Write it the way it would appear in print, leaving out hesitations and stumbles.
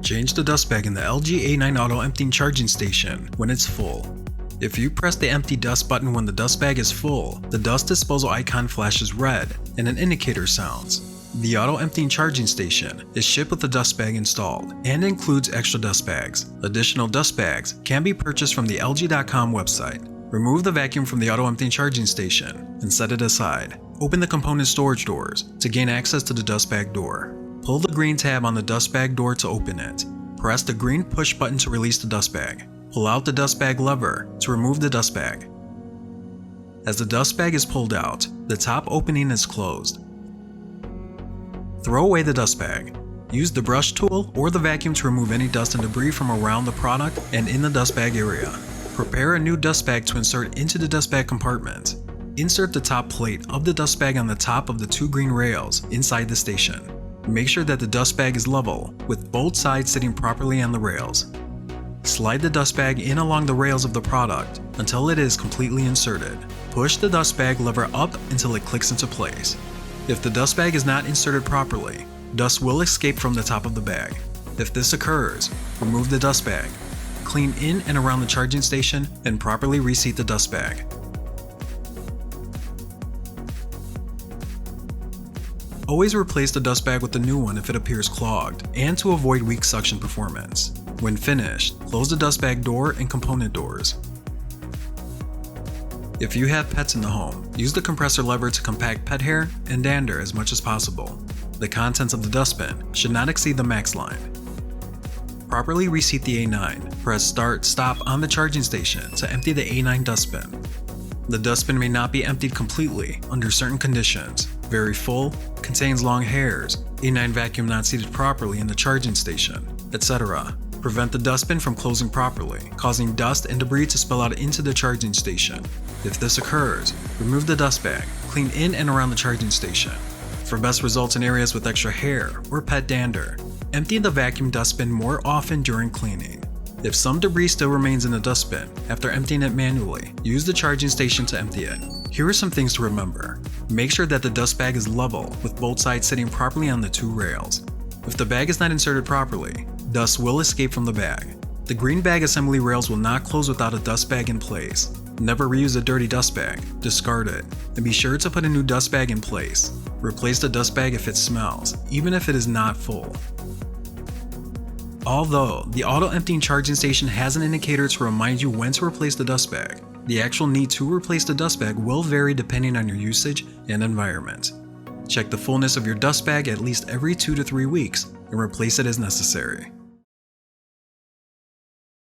Change the dust bag in the LG A9 auto emptying charging station when it's full. If you press the empty dust button when the dust bag is full, the dust disposal icon flashes red and an indicator sounds. The auto emptying charging station is shipped with the dust bag installed and includes extra dust bags. Additional dust bags can be purchased from the LG.com website. Remove the vacuum from the auto emptying charging station and set it aside. Open the component storage doors to gain access to the dust bag door. Pull the green tab on the dust bag door to open it. Press the green push button to release the dust bag. Pull out the dust bag lever to remove the dust bag. As the dust bag is pulled out, the top opening is closed. Throw away the dust bag. Use the brush tool or the vacuum to remove any dust and debris from around the product and in the dust bag area. Prepare a new dust bag to insert into the dust bag compartment. Insert the top plate of the dust bag on the top of the two green rails inside the station. Make sure that the dust bag is level, with both sides sitting properly on the rails. Slide the dust bag in along the rails of the product until it is completely inserted. Push the dust bag lever up until it clicks into place. If the dust bag is not inserted properly, dust will escape from the top of the bag. If this occurs, remove the dust bag. Clean in and around the charging station and properly reseat the dust bag. Always replace the dust bag with the new one if it appears clogged, and to avoid weak suction performance. When finished, close the dust bag door and component doors. If you have pets in the home, use the compressor lever to compact pet hair and dander as much as possible. The contents of the dustbin should not exceed the max line. Properly reseat the A9. Press Start, Stop on the charging station to empty the A9 dustbin. The dustbin may not be emptied completely under certain conditions. Very full, contains long hairs, A9 vacuum not seated properly in the charging station, etc. Prevent the dustbin from closing properly, causing dust and debris to spill out into the charging station. If this occurs, remove the dust bag, clean in and around the charging station. For best results in areas with extra hair or pet dander, empty the vacuum dustbin more often during cleaning. If some debris still remains in the dustbin after emptying it manually, use the charging station to empty it. Here are some things to remember. Make sure that the dust bag is level with both sides sitting properly on the two rails. If the bag is not inserted properly, dust will escape from the bag. The green bag assembly rails will not close without a dust bag in place. Never reuse a dirty dust bag, discard it, and be sure to put a new dust bag in place. Replace the dust bag if it smells, even if it is not full. Although the auto emptying charging station has an indicator to remind you when to replace the dust bag, the actual need to replace the dust bag will vary depending on your usage and environment. Check the fullness of your dust bag at least every 2 to 3 weeks and replace it as necessary.